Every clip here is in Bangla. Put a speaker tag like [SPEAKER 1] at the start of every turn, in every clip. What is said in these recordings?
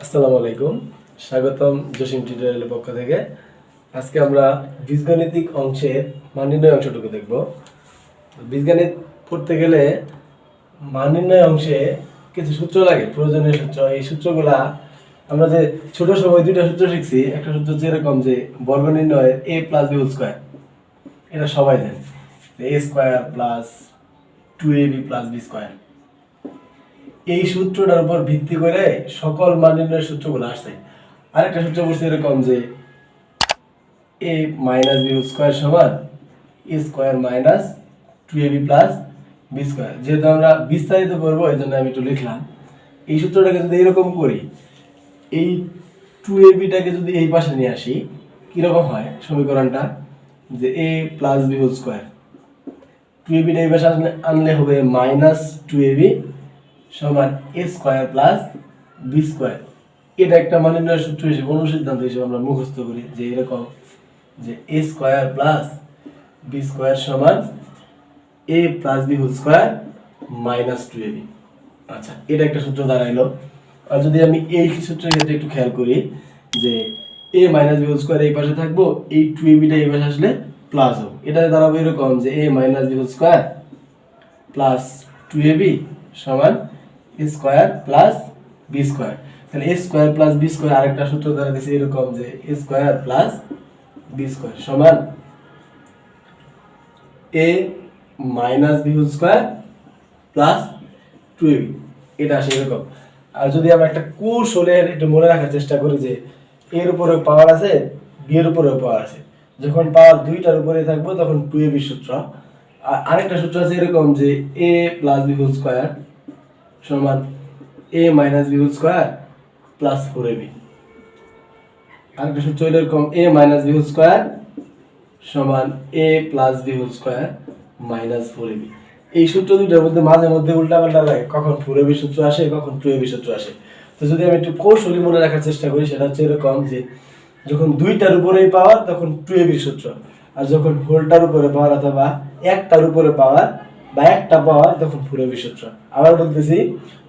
[SPEAKER 1] আসসালামু আলাইকুম, স্বাগতম জসিম টিউটোরিয়ালের পক্ষ থেকে। আজকে আমরা বীজগণিতিক অংশের মান নির্ণয় অংশটুকু দেখব। বীজগণিত পড়তে গেলে মান নির্ণয় অংশে কিছু সূত্র লাগে, প্রয়োজনীয় সূত্র। এই সূত্রগুলা আমরা যে ছোট সময় দুইটা সূত্র শিখছি। একটা সূত্র হচ্ছে এরকম যে বর্গ নির্ণয়ের a plus b whole square, এটা সবাই জানে, a square plus 2ab plus b square. এই সূত্রটার উপর ভিত্তি করে সকল মান নির্ণয়ের সূত্রগুলো আসছে। আরেকটা সূত্র বলছে এরকম যে a মাইনাস বি স্কয়ার সমান a square minus 2ab plus b square. যেহেতু আমরা বিস্তারিত করবো এই জন্য আমি একটু লিখলাম। এই সূত্রটাকে যদি এরকম করি, এই 2ab-টাকে যদি এই পাশে নিয়ে আসি, কিরকম হয় সমীকরণটা, যে a plus b whole square, 2ab-টা এই পাশে আনলে হবে মাইনাস 2ab সমান a square plus b square. এটা একটা মান নির্ণয়ের সূত্র হিসেবে, অনুসিদ্ধান্ত হিসেবে আমরা মুখস্থ করি যে এরকম যে a square plus b square সমান a plus b whole square minus 2ab। আচ্ছা, এটা একটা সূত্র দাঁড়াইলো। আর যদি আমি এই সূত্রের ক্ষেত্রে একটু খেয়াল করি যে a minus b whole square এই পাশে থাকবো, এই 2ab-টা এই পাশে আসলে প্লাস হবে। এটা দাঁড়াবে এরকম যে a minus b whole square plus 2ab সমান a square plus b square. তাহলে a square plus b square আরেকটা সূত্র দ্বারা দিয়েছে এরকম যে a square plus b square সমান a minus b whole square plus 2ab। এটা আসে এরকম। আর যদি আমরা একটা কৌশলের একটু মনে রাখার চেষ্টা করি যে এর উপরে পাওয়ার আছে, b এর উপরেও পাওয়ার আছে, যখন পাওয়ার দুইটার উপরে থাকবো তখন 2ab সূত্র। আর আরেকটা সূত্র আছে এরকম যে a plus b whole square সমান a minus b whole square plus 4ab। আরেকটা সূত্র এরকম a minus b whole square সমান a plus b whole square minus 4ab। এই সূত্র দুইটার মধ্যে মাঝে মধ্যে উল্টাপাল্টা লাগে, কখন 4ab সূত্র আসে, কখন 2ab সূত্র আসে। তো যদি আমি একটু কৌশলী মনে রাখার চেষ্টা করি, সেটা হচ্ছে এরকম যে যখন দুইটার উপরেই পাওয়ার তখন 2ab সূত্র, আর যখন হোলটার উপরে পাওয়ার অথবা একটার উপরে পাওয়ার বা একটা পাওয়ার তখন 4ab সূত্র। আবার বলতেছি,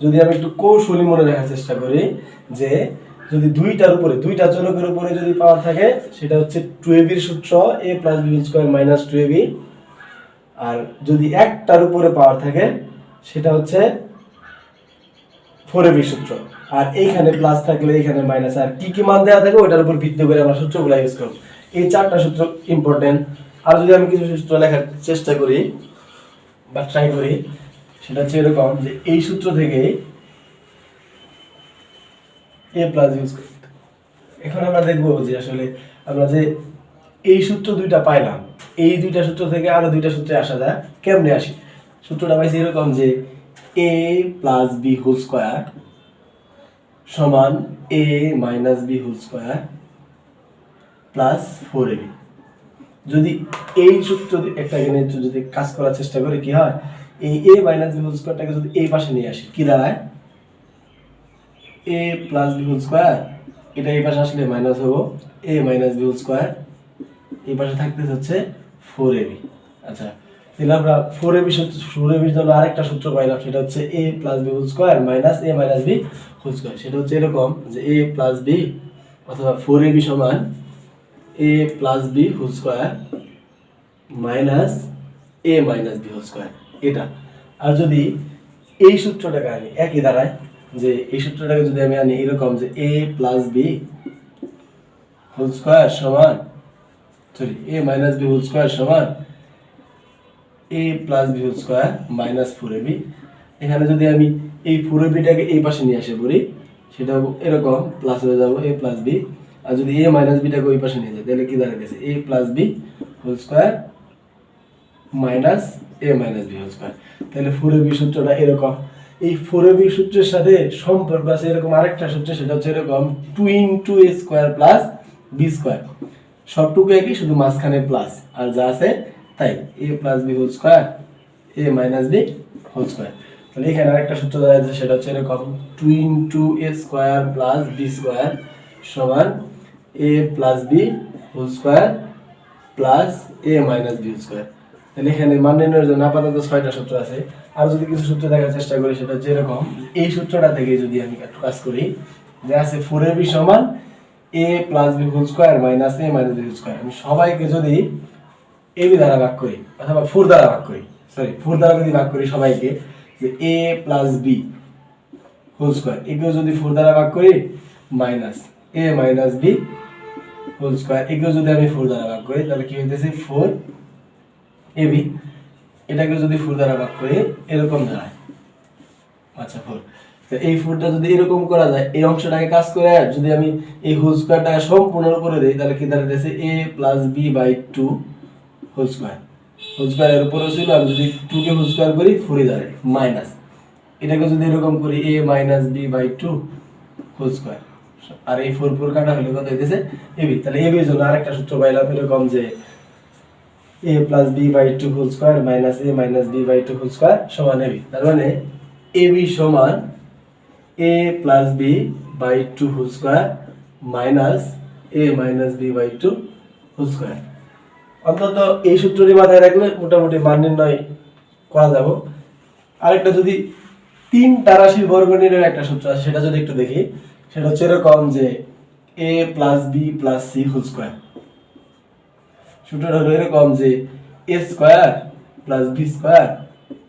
[SPEAKER 1] যদি আমি একটু কৌশলী মনে রাখার চেষ্টা করি যে যদি দুইটার উপরে, দুইটা চলকের উপরে যদি পাওয়ার থাকে, সেটা হচ্ছে 2ab সূত্র, a plus b whole square minus 2ab। আর যদি একটার উপরে পাওয়ার থাকে সেটা হচ্ছে 4ab সূত্র। আর এইখানে প্লাস থাকলে এইখানে মাইনাস, আর কি কি মান দেওয়া থাকে ওটার উপর ভিত্তি করে আমরা সূত্রগুলো ইউজ করব। এই চারটা সূত্র ইম্পর্টেন্ট। আর যদি আমি কিছু সূত্র লেখার চেষ্টা করি বা ট্রাই করি, সেটা হচ্ছে এরকম যে এই সূত্র থেকে a প্লাস ইউজ করি। এখন আমরা দেখবো যে আসলে আমরা যে এই সূত্র দুইটা পাইলাম, এই দুইটা সূত্র থেকে আরো দুইটা সূত্রে আসা যায়, কেমনে আসি। সূত্রটা পাইছি এরকম যে a plus b whole square সমান a minus b whole square plus 4ab। যদি এই সূত্র একটা এখানে যদি কাজ করার চেষ্টা করি, কি হয়, এই a মাইনাস b হোল স্কয়ারটাকে যদি এই পাশে নিয়ে আসি, কি দাঁড়ায়, a plus b whole square, এটা এই পাশে আসলে মাইনাস হবো a minus b whole square, এই পাশে থাকতে হচ্ছে 4ab। আচ্ছা, তাহলে আমরা 4ab এর জন্য আরেকটা সূত্র পাইলাম, সেটা হচ্ছে a plus b whole square minus a minus b whole square. সেটা হচ্ছে এরকম যে a প্লাস b অথবা 4ab সমান a plus b whole square minus a minus b whole square, এটা। আর যদি এই সূত্রটাকে আনি, একই দাঁড়ায় যে এই সূত্রটাকে যদি আমি আনি এরকম যে a plus b whole square সমান a minus b whole square সমান a plus b whole square minus 4ab। এখানে যদি আমি এই 4ab-টাকে এই পাশে নিয়ে আসে বলি, সেটা এরকম প্লাস হয়ে যাব a প্লাস b। আর যদি a মাইনাস b-টাকে ওই পাশে নিয়ে যায়, তাহলে কি দাঁড়াচ্ছে a plus b whole square minus a minus b whole square. তাহলে 4ab সূত্রটা এরকম। এই 4ab সূত্রের সাথে সম্পর্ক আছে এরকম আরেকটা সূত্র, সেটা হচ্ছে এরকম 2 into a square plus b square. সবটুকু একই, শুধু মাঝখানে প্লাস, আর যা আছে তাই a plus b whole square a minus b whole square. তাহলে এখানে আরেকটা সূত্র দাঁড়াচ্ছে, সেটা হচ্ছে এরকম 2 into a square plus b square সমান a plus b whole square plus a minus b whole square. তাহলে এখানে মান নির্ণয়ের জন্য আপাতত 6টা সূত্র আছে। আর যদি কিছু সূত্র দেখার চেষ্টা করি, সেটা হচ্ছে এরকম, এই সূত্রটা থেকে যদি আমি একটু কাজ করি, যে আছে 4ab সমান a plus b whole square minus a minus b whole square. আমি সবাইকে যদি ab দ্বারা ভাগ করি অথবা 4 দ্বারা ভাগ করি, সরি 4 দ্বারা যদি ভাগ করি সবাইকে, যে a plus b whole square একেও যদি 4 দ্বারা ভাগ করি minus a minus b whole square একেও যদি আমি 4 দ্বারা ভাগ করি তাহলে কি হইতেছে 4ab। এটাকে যদি 4 দ্বারা ভাগ করি এরকম দাঁড়ায়, আচ্ছা 4। তো এই 4টা যদি এরকম করা যায়, এই অংশটাকে কাজ করে যদি আমি এই হোল স্কয়ারটাকে সম্পূর্ণ উপরে দেই তাহলে কি দাঁড়াইতেছে a plus b by 2 whole square. Whole স্কয়ারের উপরে ছিল, আমি যদি 2 কে হোল স্কয়ার করি 4 এ দাঁড়ায় মাইনাস, এটাকে যদি এরকম করি a minus b by 2 whole square. আর এই 4 4 কাটা হলো কত হইতেছে ab। তাহলে ab এর জন্য আরেকটা সূত্র পাইলাম এরকম যে a plus b by 2 whole square minus a minus b by 2 whole square সমান ab। তার মানে ab সমান a plus b by 2 whole square minus a minus b by 2 whole square. অন্তত এই সূত্রটি মাথায় রাখলে মোটামুটি মান নির্ণয় করা যাবে। আরেকটা যদি 3টা রাশির বর্গ নির্ণয়ের একটা সূত্র আছে সেটা যদি একটু দেখি, সেটা হচ্ছে এরকম যে a plus b plus c whole square. সূত্রটা হলো এরকম যে a square plus b square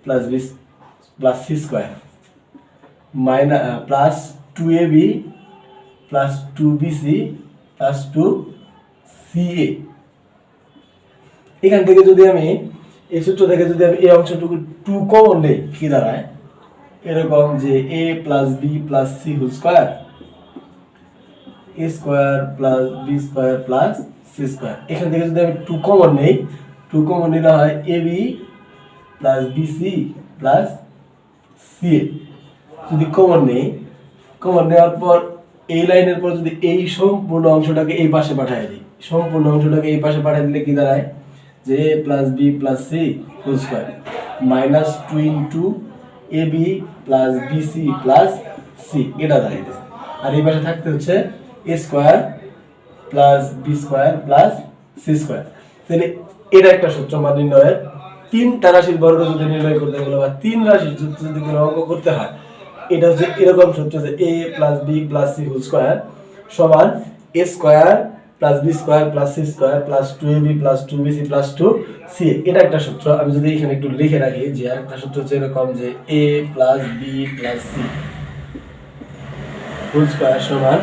[SPEAKER 1] plus b plus c square minus plus 2ab plus 2bc plus 2ca। এখান থেকে যদি আমি এই সূত্র থেকে যদি আমি এই অংশটুকু 2 কমন নেই কি দাঁড়ায় এরকম যে a plus b plus c whole square a square plus b square plus c square. এখান থেকে যদি আমি 2 কমন নেই, 2 কমন নিলে হয় ab plus bc plus ca। যদি কমন নেই, কমন নেওয়ার পর এই লাইনের পর যদি এই সম্পূর্ণ অংশটাকে এই পাশে পাঠিয়ে দিই, সম্পূর্ণ অংশটাকে এই পাশে পাঠিয়ে দিলে কি দাঁড়ায় যে a plus b plus c whole square minus 2 into ab plus bc plus c এটা দাঁড়াইতেছে। আর এই পাশে থাকতে হচ্ছে a square plus b square plus c square. তাহলে এটা একটা সূত্র মান নির্ণয়ের। 3টা রাশির বর্গ যদি নির্ণয় করতে গেলে বা 3 রাশির যদি কোনো অঙ্ক করতে হয়, এটা হচ্ছে এরকম সূত্র যে a plus b plus c whole square সমান a square plus b square plus c square plus 2ab plus 2bc plus 2ca। এটা একটা সূত্র। আমি যদি এখানে একটু লিখে রাখি যে আরেকটা সূত্র হচ্ছে এরকম যে a plus b plus c whole square সমান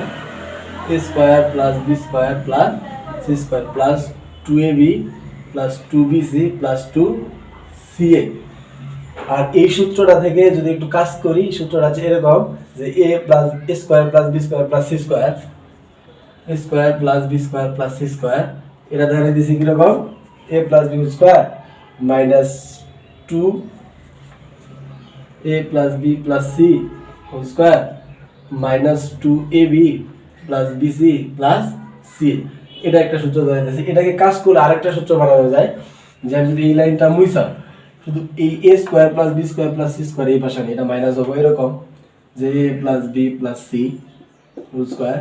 [SPEAKER 1] a square plus b square plus c square plus 2ab plus 2bc plus 2ca। আর এই সূত্রটা থেকে যদি একটু কাজ করি, সূত্রটা আছে এরকম যে a plus a square plus b square plus c square, a square plus b square plus c square, এটা ধরে দিছি কি রকম a plus b square minus 2 a plus b plus c whole square minus 2ab plus bc plus c। এটা একটা সূত্র ধরে দিছি। এটাকে কাজ করে আরেকটা সূত্র বানানো যায় যে আমি যদি এই লাইনটা মুইছা শুধু এই a square plus b square plus c square এই পাশে এটা মাইনাস হবে এরকম যে a plus b plus c whole square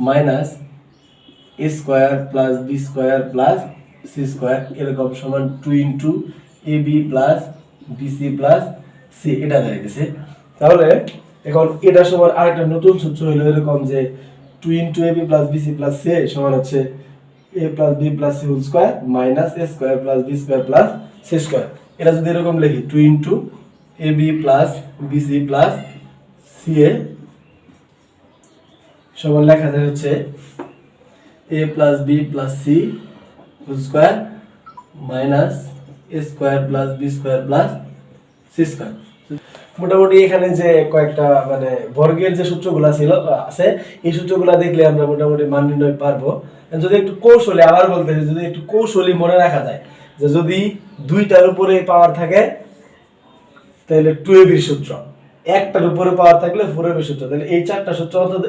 [SPEAKER 1] minus a square plus b square plus c square এরকম সমান 2 into ab plus bc plus c এটা দাঁড়াইতেছে। তাহলে এখন এটা সমান আরেকটা নতুন সূত্র হলো এরকম যে 2 into ab plus bc plus c সমান হচ্ছে a plus b plus c whole square minus a square plus b square plus c square. এটা যদি এরকম লিখি 2 into ab plus bc plus ca সমান লেখা যায় হচ্ছে a plus b plus c whole square minus a square plus b square plus c square. মোটামুটি এখানে যে কয়েকটা মানে বর্গের যে সূত্রগুলো ছিল আছে এই সূত্রগুলো দেখলে আমরা মোটামুটি মান নির্ণয় পারবো। যদি একটু কৌশলী আবার বলতে যদি একটু কৌশলী মনে রাখা যায় যে যদি 2টার উপরে পাওয়ার থাকে তাহলে 2ab এর সূত্র, একটার উপরে পাওয়ার থাকলে 4ab এর সূত্র। তাহলে এই 4টা সূত্র অন্তত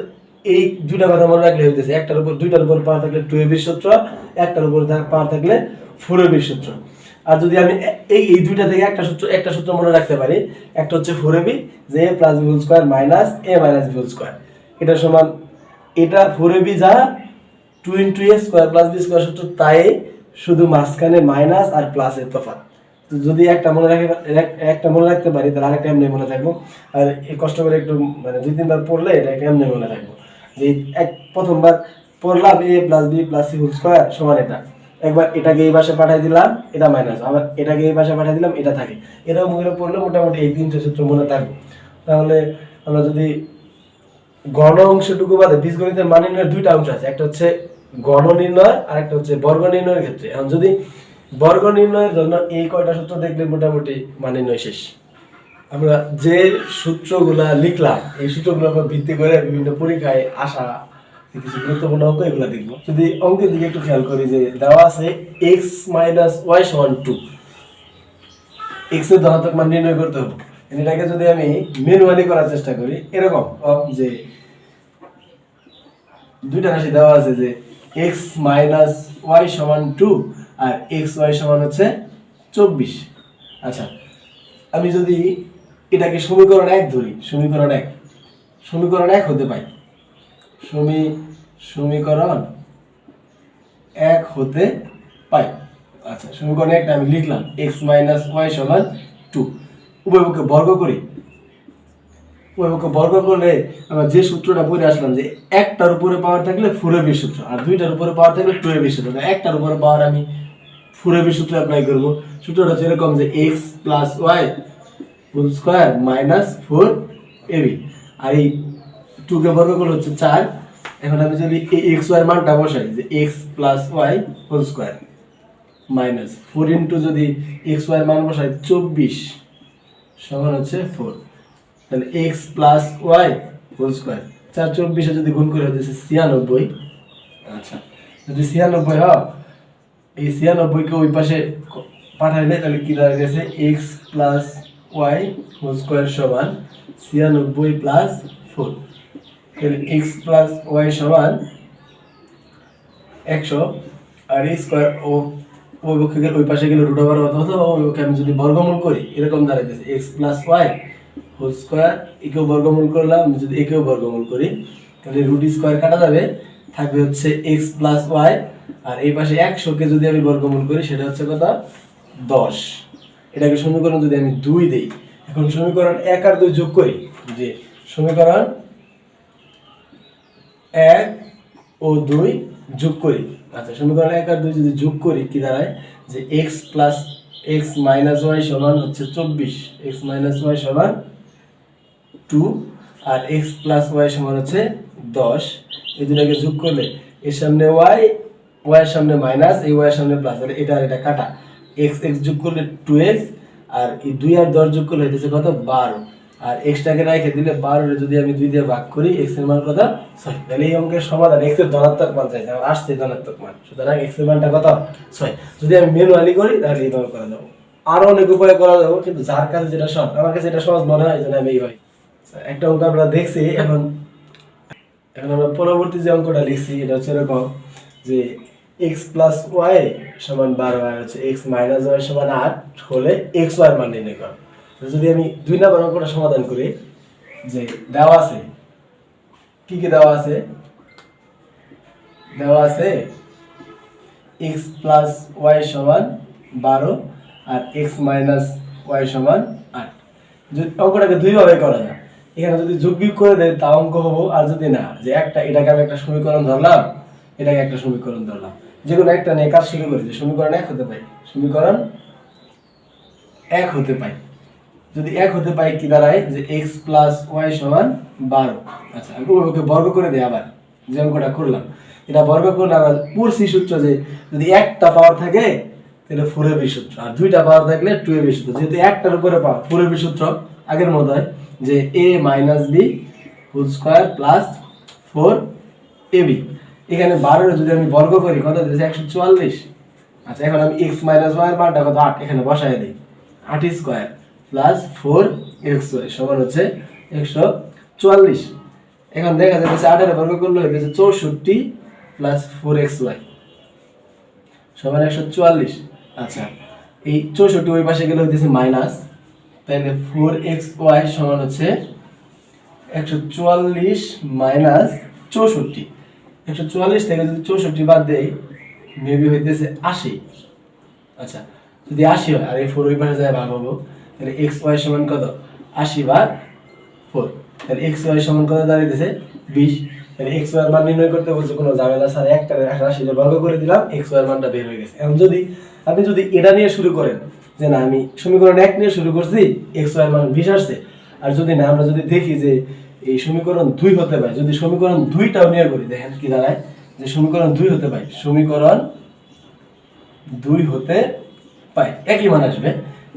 [SPEAKER 1] এই 2টা কথা মনে রাখলে হইতেছে একটার উপর 2টার উপর পাওয়ার থাকলে 2ab এর সূত্র, একটার উপর পাওয়ার থাকলে 4ab এর সূত্র। আর যদি আমি এই 2টা থেকে একটা সূত্র মনে রাখতে পারি, একটা হচ্ছে 4ab যে a plus b whole square minus a minus b whole square এটা সমান এটা 4ab যা 2 into a square plus b square সূত্র তাই শুধু মাঝখানে মাইনাস আর প্লাসের তফাৎ। তো যদি একটা মনে রাখতে পারি তাহলে আরেকটা এমনি মনে থাকবো। আর এই কষ্ট করে একটু মানে 2-3 বার পড়লে এটা এমনি মনে থাকবো। যে এক প্রথমবার পড়লাম a plus b plus c whole square সমান এটা, একবার এটাকে এই পাশে পাঠিয়ে দিলাম এটা মাইনাস, আবার এটাকে এই পাশে পাঠিয়ে দিলাম এটা থাকে, এরকম করে পড়লে মোটামুটি এই তিনটে সূত্র মনে থাকবে। তাহলে আমরা যদি গণ অংশটুকু বাদে বীজগণিতের মান নির্ণয়ের দুইটা অংশ আছে, একটা হচ্ছে গণ নির্ণয় আর একটা হচ্ছে বর্গ নির্ণয়ের ক্ষেত্রে। এখন যদি বর্গ নির্ণয়ের জন্য এই কয়টা সূত্র দেখলে মোটামুটি মান নির্ণয় শেষ। আমরা যে সূত্রগুলা লিখলাম এই সূত্রগুলোর উপর ভিত্তি করে বিভিন্ন পরীক্ষায় আসা কিছু গুরুত্বপূর্ণ অঙ্ক এগুলো দেখবো। যদি অঙ্কের দিকে একটু খেয়াল করি, যে দেওয়া আছে x মাইনাস ওয়াই সমান 2, x এর ধনাত্মক মান নির্ণয় করতে হবে। এটাকে যদি আমি ম্যানুয়ালি করার চেষ্টা করি, এরকম যে দুইটা রাশি দেওয়া আছে যে x মাইনাস ওয়াই সমান 2 আর x y সমান হচ্ছে 24। আচ্ছা, আমি যদি এটাকে সমীকরণ 1 ধরি, সমীকরণ 1 হতে পাই, সমীকরণ 1 হতে পাই। আচ্ছা, সমীকরণ 1টা আমি লিখলাম x মাইনাস ওয়াই সমান 2, উভয়পক্ষে বর্গ করি। উভয়পক্ষে বর্গ করলে আমরা যে সূত্রটা পড়ে আসলাম যে একটার উপরে পাওয়ার থাকলে 4ab সূত্র, আর দুইটার উপরে পাওয়ার থাকলে 2ab সূত্র। একটার উপরে পাওয়ার আমি 4ab সূত্র অ্যাপ্লাই করব। সূত্রটা হচ্ছে এরকম যে x plus Y whole square minus 4ab, আর এই 2 কে বর্গ করলে হচ্ছে 4। এখন আমি যদি এই x y এর মানটা বসাই যে x plus Y whole square minus 4 into যদি x y এর মান বসাই 24 সমান হচ্ছে 4, তাহলে x plus Y whole square 4 24 এ যদি গুণ করে হচ্ছে 96। আচ্ছা, যদি 96 হয়, এই 96 কে ওই পাশে পাঠাইলে তাহলে কি দাঁড়ায় গেছে x plus Y whole square সমান 96 প্লাস 4, তাহলে x প্লাস ওয়াই সমান 100, আর এই স্কয়ার ওই পক্ষে গেলে ওই পাশে গেলে রুট ওভার হতো, অথবা ওই পক্ষে আমি যদি বর্গমূল করি এরকম দাঁড়াইতেছে x plus Y whole square, একেও বর্গমূল করলাম, যদি একেও বর্গমূল করি তাহলে রুট স্কয়ার কাটা যাবে, থাকবে হচ্ছে x প্লাস ওয়াই, আর এই পাশে 100 কে যদি আমি বর্গমূল করি সেটা হচ্ছে কত 10। এটাকে সমীকরণ যদি আমি 2 দেই, এখন সমীকরণ 1 আর 2 যোগ করি, যে সমীকরণ 1 ও 2 যোগ করি। আচ্ছা, সমীকরণ 1 আর 2 যদি যোগ করি কি দাঁড়ায় যে x plus x minus Y সমান হচ্ছে 24, x মাইনাস ওয়াই সমান 2 আর x প্লাস ওয়াই সমান হচ্ছে 10। এই দুটাকে যোগ করলে এর সামনে y, y এর সামনে মাইনাস, এই y এর সামনে প্লাস, তাহলে এটা আর এটা কাটা, x x যোগ করলে 2x, আর এই 2 আর 10 যোগ করলে হচ্ছে কত 12, আর x টাকে রেখে দিলে 12 এর যদি আমি 2 দিয়ে ভাগ করি x এর মান কত 6। তাহলে এই অঙ্কের সমাধান x এর ধনাত্মক মান চাইছে, আমার আসছে ধনাত্মক মান, সুতরাং x এর মানটা কত 6। যদি আমি ম্যানুয়ালি করি তাহলে এইভাবে করা যাবে, আরো অনেক উপায়ে করা যাবে, কিন্তু যার কাছে যেটা সহজ, আমার কাছে এটা সহজ মনে হয় যেন আমি এইভাবে একটা অঙ্ক আমরা দেখছি। এখন আমরা পরবর্তী যে অঙ্কটা লিখছি এটা হচ্ছে এরকম যে x প্লাস ওয়াই সমান 12 আর হচ্ছে x মাইনাস ওয়াই সমান 8 হলে x y এর মান নির্ণয় করো। যদি আমি 2 নম্বর অঙ্কটা সমাধান করি, যে দেওয়া আছে কি কি দেওয়া আছে, দেওয়া আছে x প্লাস ওয়াই সমান 12 আর x মাইনাস ওয়াই সমান 8। যদি অঙ্কটাকে দুই ভাবে করা যায়, এখানে যদি যোগ বিয়োগ করে দেয় তা অঙ্ক হবো, আর যদি না যে একটা এটাকে আমি একটা সমীকরণ ধরলাম, এটাকে একটা সমীকরণ ধরলাম, যে কোনো একটা নিয়ে কাজ শুরু করি, যে সমীকরণ 1 হতে পাই, সমীকরণ 1 হতে পাই। যদি 1 হতে পাই কি দাঁড়ায় যে x প্লাস ওয়াই সমান 12। আচ্ছা, আমি ওকে বর্গ করে দিই, আবার যে অঙ্কটা করলাম এটা বর্গ করলে আবার পড়ছি সূত্র যে যদি একটা পাওয়ার থাকে তাহলে 4ab সূত্র, আর দুইটা পাওয়ার থাকলে 2ab সূত্র। যেহেতু একটার উপরে পাওয়ার 4ab সূত্র আগের মতো হয় যে a minus b whole square plus 4ab। এখানে 12 এর যদি আমি বর্গ করি কত দিয়েছে 144। আচ্ছা, এখন আমি x মাইনাস y এর মানটা কত 8 এখানে বসায় দেই, 8 স্কয়ার প্লাস 4xy সমান হচ্ছে 144। এখন দেখা যাচ্ছে 8 এর বর্গ করলে হচ্ছে 64 প্লাস 4xy সমান 144। আচ্ছা, এই 64 ওই পাশে গেলে হইতেছে মাইনাস, তাহলে 4xy সমান হচ্ছে 144 মাইনাস 64। 144 থেকে যদি 64 বাদ দেই মেবি হইতেছে 80। আচ্ছা, যদি 80 হয় আর এই 4 ওই পাশে যায় ভাগ হবো, তাহলে xy সমান কত 80 ভাগ 4, তাহলে xy সমান কত দাঁড়াইতেছে 20। তাহলে এক্স ওয়াই এর মান নির্ণয় করতে বলছে, কোনো ঝামেলা ছাড়া একটা রাশিতে বর্গ করে দিলাম, এক্স ওয়াই এর মানটা বের হয়ে গেছে। এখন যদি আপনি যদি এটা নিয়ে শুরু করেন যে না আমি সমীকরণ 1 নিয়ে শুরু করছি, এক্স ওয়াই এর মান 20 আসছে, আর যদি না আমরা যদি দেখি যে এই সমীকরণ 2 হতে পারে, যদি সমীকরণ 2টাও নিয়ে করি, দেখেন কি দাঁড়ায় যে সমীকরণ 2 হতে পারে, সমীকরণ 2 হতে পায় একই মান আসবে।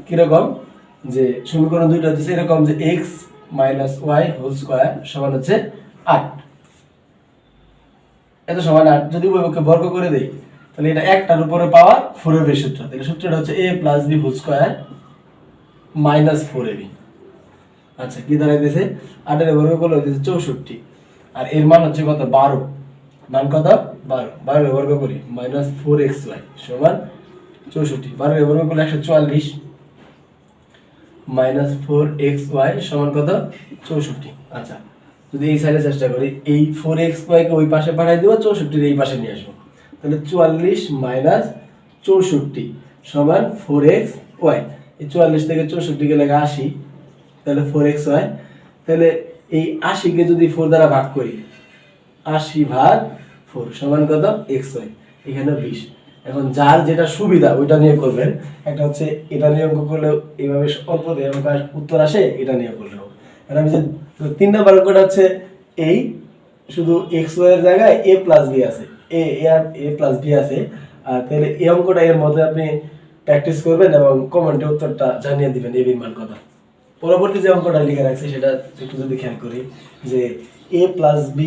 [SPEAKER 1] কিরকম, যে সমীকরণ 2টা হচ্ছে এরকম যে x - y হোল স্কয়ার সমান হচ্ছে 8, এত সমান 8 যদি উভয়পক্ষে বর্গ করে দেই তাহলে এটা একটার উপরে পাওয়ার 4ab সূত্র। তাহলে সূত্রটা হচ্ছে a + b whole square minus 4ab। আচ্ছা কি দাঁড়াইতেছে, 8 এর বর্গ করলে হইতেছে 64, আর এর মান হচ্ছে কত 12, মান কত 12, 12 এর বর্গ করি মাইনাস 4xy সমান 64, 12 এর বর্গ করলে 144 মাইনাস 4xy সমান কত 64। আচ্ছা যদি এই সাইডে চেষ্টা করি, এই 4xy কে ওই পাশে পাঠিয়ে দেব, 64 এই পাশে নিয়ে আসবো, তাহলে 44 মাইনাস 64 সমান 4xy। এই 44 থেকে 64 গেলে 80, তাহলে 4xy। তাহলে এই 80 কে যদি 4 দ্বারা ভাগ করি, 80 ভাগ 4 সমান কত xy, এখানে 20। এখন যার যেটা সুবিধা ওইটা নিয়ে করবেন, একটা হচ্ছে এটা নিয়ে অঙ্ক করলে এইভাবে অল্প দিয়ে উত্তর আসে, এটা নিয়ে করলেও। আর আমি যে 3 নাম্বার অঙ্কটা হচ্ছে এই শুধু xy এর জায়গায় a + b আছে, a + b আছে, আর তাহলে এই অঙ্কটা এর মধ্যে আপনি প্র্যাকটিস করবেন এবং কমেন্টে উত্তরটা জানিয়ে দিবেন এর মান কত। পরবর্তী যে অঙ্কটা লিখে রাখছি সেটা একটু যদি খেয়াল করি, যে a + b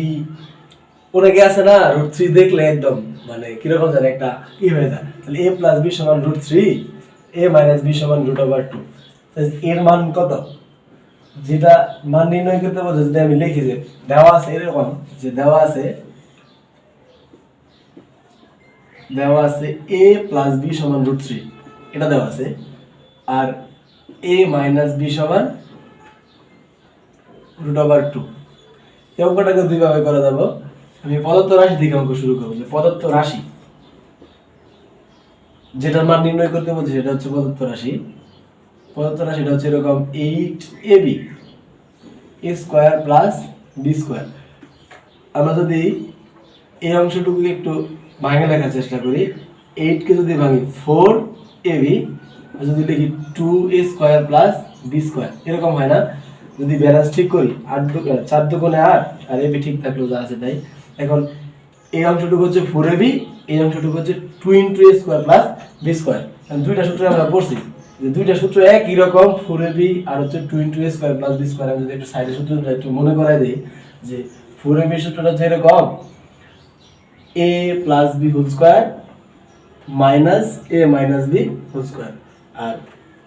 [SPEAKER 1] অনেকে আছে না √3 দেখলে একদম মানে কিরকম জানে একটা কি হয়ে যায়, তাহলে a + b সমান √3, a - b সমান √2। এর মান কত, যেটা মান নির্ণয় করতে বলছে, যদি আমি লিখি যে দেওয়া আছে এরকম, যে দেওয়া আছে a + b সমান √3, এটা দেওয়া আছে, আর a - b সমান √2। এই অঙ্কটাকে দুই ভাবে করা যাবে। আমি প্রদত্ত রাশি থেকে অঙ্ক শুরু করব, যে প্রদত্ত রাশি যেটার মান নির্ণয় করতে বলছে সেটা হচ্ছে প্রদত্ত রাশি। প্রদত্ত রাশিটা হচ্ছে এরকম 8ab a square plus b square. আমরা যদি এই অংশটুকুকে একটু ভাঙে লেখার চেষ্টা করি, 8 কে যদি ভাঙি 4ab, আর যদি লিখি 2a square plus b square, এরকম হয় না? যদি ব্যালেন্স ঠিক করি 4 দুগুণে 8, আর ab ঠিক থাকলো যা আছে তাই। এখন এই অংশটুকু হচ্ছে 4ab, এই অংশটুকু হচ্ছে 2 * a square plus b square. দুইটা সূত্র আমরা পড়ছি, যে দুইটা সূত্র একই রকম, 4ab আর হচ্ছে 2 * a square plus b square. আমি যদি একটু সাইডে সূত্রটা একটু মনে করাই দেই, যে 4ab সূত্রটা হচ্ছে এরকম a + b whole square minus a - b whole square, আর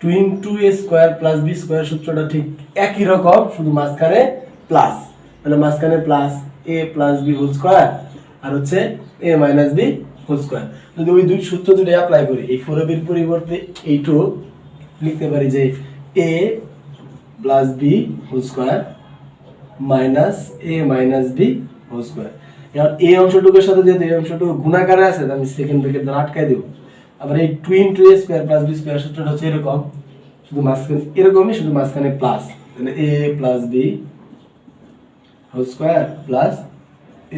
[SPEAKER 1] 2 * a square plus b square সূত্রটা ঠিক একই রকম, শুধু মাঝখানে প্লাস। তাহলে মাঝখানে plus a + b whole square আর হচ্ছে a - b হোল স্কয়ার। যদি ওই দুই সূত্র দুটো অ্যাপ্লাই করি, এই 4ab এর পরিবর্তে এইটু লিখতে পারি যে a + b whole square minus a - b whole square. এখন এই অংশটুকুর সাথে যেহেতু এই অংশটুকু গুণাকারে আছে, আমি সেকেন্ড ব্র্যাকেট দ্বারা আটকাই দেব। আবার এই 2 * a square plus b square সূত্রটা হচ্ছে এরকম, শুধু মাঝখানে এরকমই, শুধু মাঝখানে প্লাস। তাহলে a + b whole square plus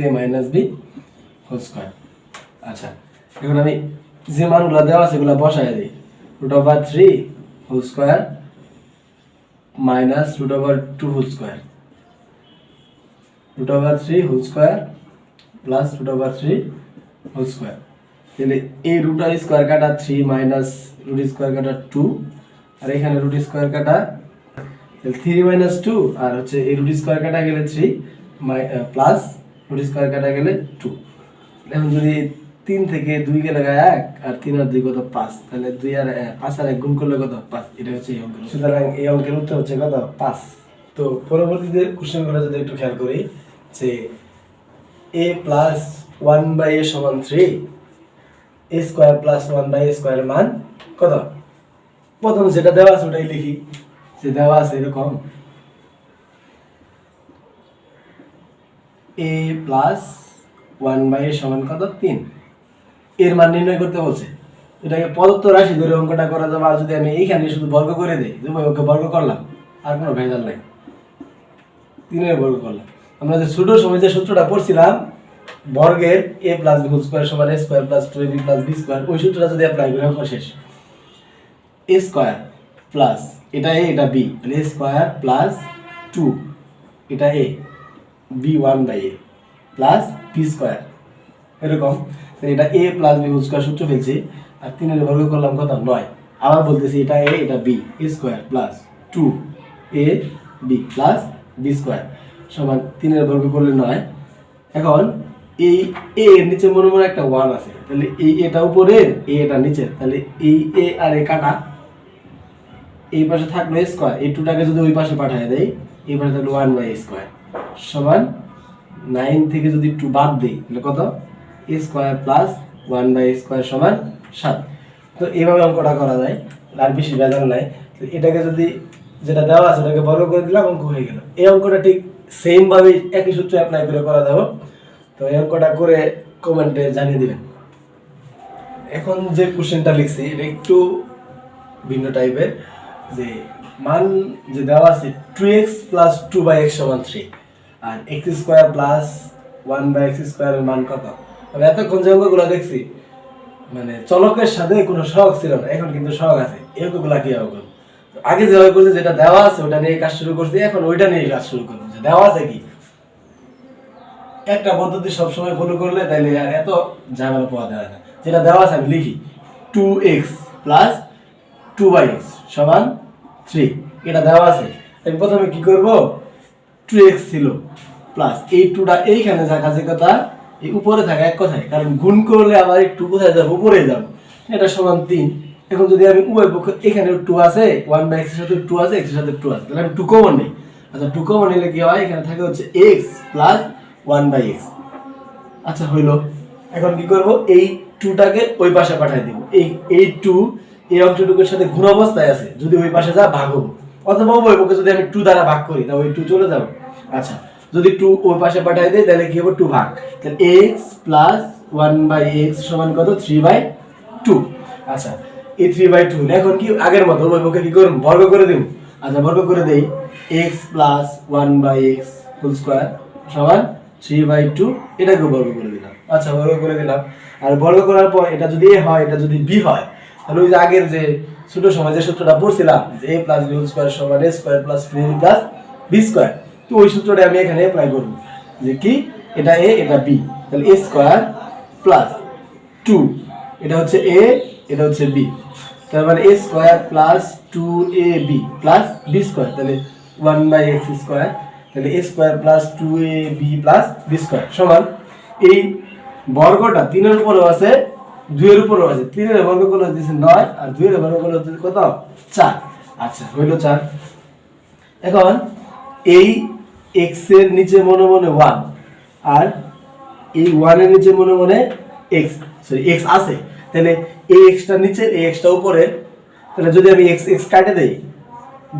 [SPEAKER 1] a - b whole square. আচ্ছা এখন আমি যে মানগুলো দেওয়া আছে সেগুলো বসায় দিই, √3 whole square minus √2 whole square, √3 whole square plus √3 whole square. তাহলে এই √ স্কয়ার কাটা 3 মাইনাস √ স্কয়ার কাটা 2, আর এখানে √ স্কয়ার কাটা, তাহলে 3 - 2, আর হচ্ছে এই √ স্কয়ার কাটা গেলে 3 প্লাস √ স্কয়ার কাটা গেলে 2। এখন যদি 3 থেকে 2 গেলে 1, আর 3 আর 2 কত 5, তাহলে 2 আর 5 আর 1 গুণ করলে কত 5, এটা হচ্ছে এই অঙ্কের। সুতরাং এই অঙ্কের উত্তর হচ্ছে কত 5। তো পরবর্তীতে কোশ্চেনগুলো যদি একটু খেয়াল করি, যে a + 1/a = 3, a square plus 1/a square মান কত? প্রথম যেটা দেওয়া আছে ওটাই লিখি, যে দেওয়া আছে এরকম a + 1/a = কত 3, এর মান নির্ণয় করতে বলছে। এটাকে প্রদত্ত রাশি ধরে অঙ্কটা করা যাবে। আর যদি আমি এইখানে শুধু বর্গ করে দেই, যে ওকে বর্গ করলাম, আর কোনো ভেজাল নাই, 3 এর বর্গ করলাম, আমরা যে ছোট সময় যে সূত্রটা পড়ছিলাম বর্গের a plus b whole square সমান a square plus 2ab plus b square, ওই সূত্রটা যদি অ্যাপ্লাই করি অঙ্ক শেষ। a স্কয়ার প্লাস এটা a এটা b, তাহলে a স্কয়ার প্লাস 2 এটা a b1/a plus b square, এরকম। এটা a plus b whole square সূত্র ফেলছি, আর 3 এর বর্গ করলাম কত 9। আবার বলতেছি এটা a এটা b, a square plus 2ab plus b square সমান 3 এর বর্গ করলে 9। এখন এই a এর নিচে মনে মনে একটা 1 আছে, তাহলে এই এটা উপরে a এটা নিচে, তাহলে এই a আর a কাটা, এই পাশে থাকলো a স্কয়ার, এই 2টাকে যদি ওই পাশে পাঠিয়ে দেই এই পাশে থাকলো 1/a স্কয়ার সমান 9 থেকে যদি 2 বাদ দেই তাহলে কত a square plus 1/a square সমান 7। তো এইভাবে অঙ্কটা করা যায়, আর বেশি ভেজাল নাই। তো এটাকে যদি যেটা দেওয়া আছে ওটাকে বর্গ করে দিলাম, অঙ্ক হয়ে গেল। এই অঙ্কটা ঠিক সেম ভাবে একই সূত্র অ্যাপ্লাই করে করা যাবে। তো এই অঙ্কটা করে কমেন্টে জানিয়ে দিবেন। এখন যে কোশ্চেনটা লিখছি এটা একটু ভিন্ন টাইপের, যে মান যে দেওয়া আছে 2x প্লাস 2/x সমান 3 আর x স্কয়ার প্লাস 1/x স্কয়ারের মান কত। মানে এতক্ষণ যে অঙ্কগুলো দেখছি মানে চলকের সাথে কোনো সহগ ছিল না, এখন কিন্তু সহগ আছে। এই অঙ্কগুলো কি হবে, আগে যেভাবে করছি যেটা দেওয়া আছে ওটা নিয়ে কাজ শুরু করছি, এখন ওইটা নিয়ে কাজ শুরু করবো। যে দেওয়া আছে কি একটা পদ্ধতি সবসময় ফলো করলে তাইলে আর এত ঝামেলা পাওয়া যায় না। যেটা দেওয়া আছে আমি লিখি 2x প্লাস 2/x সমান 3, এটা দেওয়া আছে। আমি প্রথমে কি করব, 2x ছিল প্লাস এই 2টা এইখানে থাকা যে কথা, এই উপরে থাকা এক কথায়, কারণ গুণ করলে আবার একটু কোথায় যাবো, উপরে যাব, এটা সমান 3। এখন যদি আমি উভয় পক্ষ এখানে 2 আছে 1/x এর সাথে 2 আছে, x এর সাথে 2 আছে, তাহলে আমি 2 কমন নেই। আচ্ছা 2 কমন নিলে কি হয়, এখানে থাকে হচ্ছে x প্লাস 1/x। আচ্ছা হইলো। এখন কি করব, এই 2টাকে ওই পাশে পাঠিয়ে দিব। এই 2 এই অংশটুকুর সাথে গুণ অবস্থায় আছে, যদি ওই পাশে যা ভাগ হবে, অথবা উভয় পক্ষে যদি আমি 2 দ্বারা ভাগ করি তাহলে ওই 2 চলে যাবে। আচ্ছা যদি 2 ওই পাশে পাঠিয়ে দেই তাহলে কি হবে, 2 ভাগ, তাহলে x প্লাস 1/x সমান কত 3/2। আচ্ছা এই 3/2 এখন কি আগের মতো উভয় পক্ষে কি করব, বর্গ করে দেব। আচ্ছা বর্গ করে দেই, x plus 1/x whole square সমান 3/2, এটাকে বর্গ করে দিলাম। আচ্ছা বর্গ করে দিলাম, আর বর্গ করার পর এটা যদি a হয় এটা যদি b হয়, তাহলে ওই যে আগের যে ছোট সময় যে সূত্রটা পড়ছিলাম যে a plus b whole square সমান a square plus 2ab plus b square, তো ওই সূত্রটা আমি এখানে অ্যাপ্লাই করব। যে কি এটা a এটা b, তাহলে a স্কয়ার প্লাস 2 এটা হচ্ছে a এটা হচ্ছে b, তার মানে a square plus 2ab plus b square, তাহলে 1/x স্কয়ার, তাহলে a square plus 2ab plus b square সমান এই বর্গটা 3 এর উপরেও আছে 2 এর উপরেও আছে, 3 এর বর্গ করলে হচ্ছে 9 আর 2 এর বর্গ করলে হচ্ছে কত 4। আচ্ছা হইল 4। এখন এই x এর নিচে মনে মনে 1 আর এই 1 এর নিচে মনে মনে x, সরি x আছে, তাহলে এই x টা নিচে এই x টা উপরে, তাহলে যদি আমি x x কাটে দেই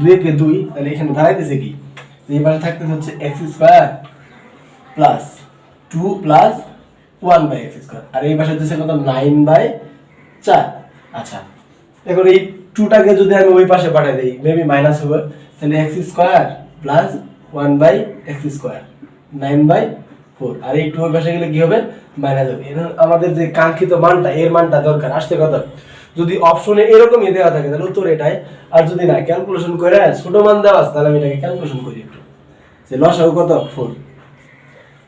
[SPEAKER 1] 2 কে 2, তাহলে এখানে দাঁড়াইতেছে কি, এই পাশে থাকতেছে হচ্ছে x square plus 2 plus 1/x square, আর এই পাশে হচ্ছে কত 9/4। আচ্ছা এখন এই 2টাকে যদি আমি ওই পাশে পাঠিয়ে দেই মেবি মাইনাস হবে, তাহলে x square plus 1/x square 9/4, আর এই 2 এর পাশে গেলে কি হবে মাইনাস হবে। এখন আমাদের যে কাঙ্ক্ষিত মানটা এর মানটা দরকার আসছে কত, যদি অপশনে এরকমই দেওয়া থাকে তাহলে উত্তর এটাই, আর যদি না ক্যালকুলেশন করে ছোট মান দেওয়া আছে তাহলে আমি এটাকে ক্যালকুলেশন করি একটু, যে লসাগু কত 4,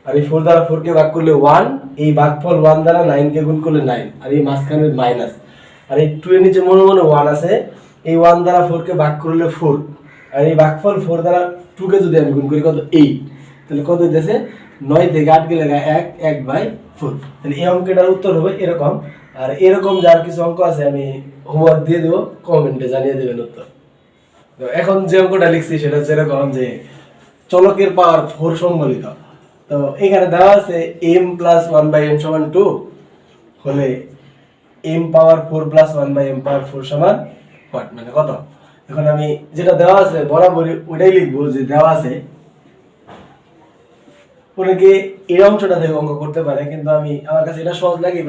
[SPEAKER 1] আর এই 4 দ্বারা 4 কে ভাগ করলে 1, এই ভাগফল 1 দ্বারা 9 কে গুণ করলে 9, আর এই মাঝখানে মাইনাস, আর এই 2 এর নিচে মনে মনে 1 আছে, এই 1 দ্বারা 4 কে ভাগ করলে 4, আর এই ভাগফল 4 দ্বারা 2 কে যদি আমি গুণ করি কত 8, তাহলে কত হইতেছে 9 থেকে 8 গেলে 1 1/4। তাহলে এই অঙ্কটার উত্তর হবে এরকম। আর এরকম যার কিছু অঙ্ক আছে আমি হোমওয়ার্ক দিয়ে দেব, কমেন্টে জানিয়ে দেবেন উত্তর। তো এখন যে অঙ্কটা লিখছি সেটা হচ্ছে এরকম যে চলকের পাওয়ার 4 সম্বলিত। তো এখানে দেওয়া আছে m প্লাস 1/m সমান 2 হলে m পাওয়ার 4 প্লাস 1/m পাওয়ার 4 সমান what, মানে কত। এখন আমি যেটা দেওয়া আছে বরাবরই ওইটাই লিখবো যে দেওয়া আছে। অনেকে এই অংশটা থেকে অঙ্ক করতে পারে, কিন্তু আমি আমার কাছে এটা সহজ লাগে,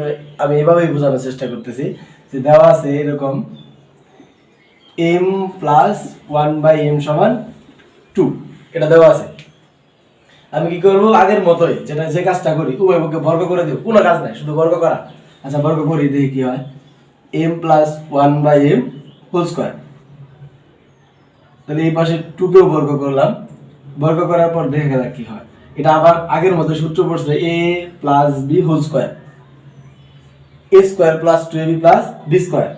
[SPEAKER 1] আমি এভাবেই বোঝানোর চেষ্টা করতেছি যে দেওয়া আছে এরকম m প্লাস 1/m সমান 2, এটা দেওয়া আছে। আমি কি করব আগের মতোই যেটা যে কাজটা করি উভয় পক্ষে বর্গ করে দেব, কোনো কাজ নাই, শুধু বর্গ করা। আচ্ছা বর্গ করি দেখি কি হয়, m plus 1/m whole square. তাহলে এই পাশে 2 কেও বর্গ করলাম, বর্গ করার পর দেখা যাক কি হয়। এটা আবার আগের মতো সূত্র পড়ছে a plus b whole square, a square plus 2ab plus b square.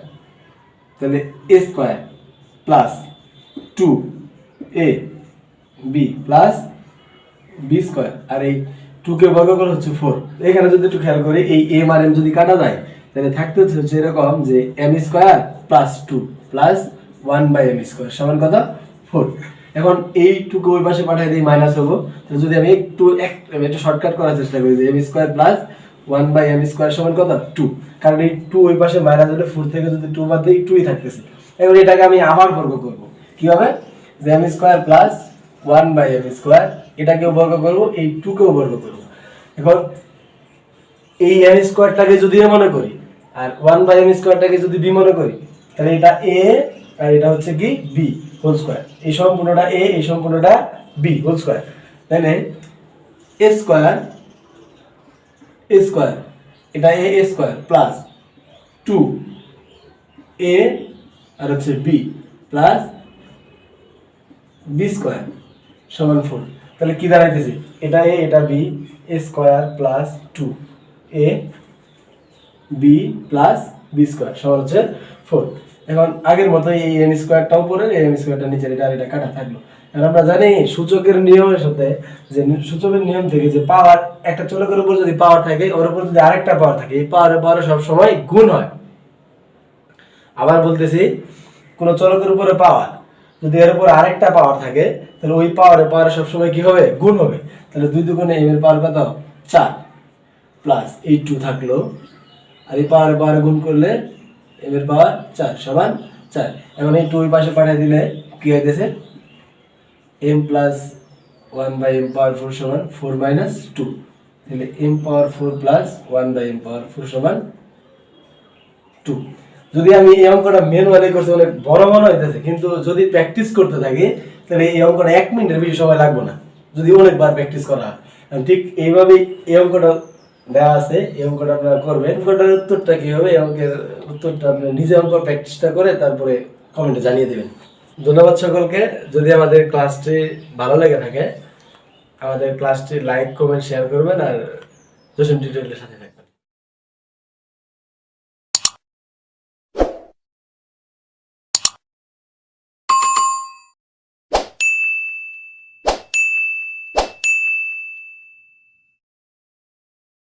[SPEAKER 1] তাহলে a square plus 2ab plus b square, আর এই 2 কে বর্গ করা হচ্ছে 4। এখানে যদি একটু খেয়াল করি এই m আর m যদি কাটা যায় তাহলে থাকতে হচ্ছে এরকম যে m square plus 2 plus 1/m square সমান কত 4। এখন এই 2 কে ওই পাশে পাঠিয়ে দিই মাইনাস হবে। তাহলে যদি আমি একটু শর্টকাট করার চেষ্টা করি যে m square plus 1/m square সমান কত 2, কারণ এই 2 ওই পাশে মাইনাস হলে 4 থেকে যদি 2 বাদ দিই 2ই থাকতেছে। এবার এটাকে আমি আবার বর্গ করব, কি হবে যে m square plus 1/m square, এটাকেও বর্গ করব, এই 2 কেও বর্গ করব। এখন এই m স্কয়ারটাকে যদি a মনে করি আর 1/m স্কয়ারটাকে যদি b মনে করি, তাহলে এটা a আর এটা হচ্ছে কি b হোল স্কয়ার। এই সম্পূর্ণটা a, এই সম্পূর্ণটা b হোল স্কয়ার। তাহলে a স্কয়ার এটা a স্কয়ার প্লাস 2a আর হচ্ছে b প্লাস b স্কয়ার সমান 4। তাহলে কি দাঁড়াইতেছে, এটা a এটা b, a square plus 2a b plus b square সমান হচ্ছে 4। এখন আগের মতো এই m স্কয়ারটাও পড়ে, এই m স্কয়ারটা নিচে এটা আর এটা কাটা থাকলো। আর আমরা জানি সূচকের নিয়মের সাথে যে সূচকের নিয়ম থেকে যে পাওয়ার একটা চলকের উপর যদি পাওয়ার থাকে ওর উপর যদি আরেকটা পাওয়ার থাকে, এই পাওয়ারে সব সময় গুণ হয়। আবার বলতেছি কোন চলকের উপরে পাওয়ার যদি এর উপর আরেকটা পাওয়ার থাকে তাহলে ওই পাওয়ারে সব সময় কি হবে গুণ হবে। তাহলে 2 দুগুণে m এর পাওয়ার কত 4 প্লাস এই 2 থাকলো, আর এই পাওয়ারে গুণ করলে m এর পাওয়ার 4 সমান 4। এখন এই 2 ওই পাশে পাঠিয়ে দিলে কি হইতেছে m প্লাস 1/m পাওয়ার 4 সমান 4 মাইনাস 2। তাহলে m পাওয়ার 4 প্লাস 1/m পাওয়ার 4 সমান 2। যদি আমি এই অঙ্কটা ম্যানুয়ালি করতে অনেক বড় মনে হইতেছে, কিন্তু যদি প্র্যাকটিস করতে থাকি তাহলে এই অঙ্কটা 1 মিনিটের বেশি সময় লাগবে না যদি অনেকবার প্র্যাকটিস করা হয়। ঠিক এইভাবেই এই অঙ্কটা দেওয়া আছে, এই অঙ্কটা আপনারা করবেন। অঙ্কটার উত্তরটা কি হবে, এই অঙ্কের উত্তরটা আপনি নিজে অঙ্ক প্র্যাকটিসটা করে তারপরে কমেন্টে জানিয়ে দেবেন। ধন্যবাদ সকলকে। যদি আমাদের ক্লাসটি ভালো লেগে থাকে আমাদের ক্লাসটি লাইক কমেন্ট শেয়ার করবেন আর জসিম টিউটোরিয়ালের সাথে থাকবেন।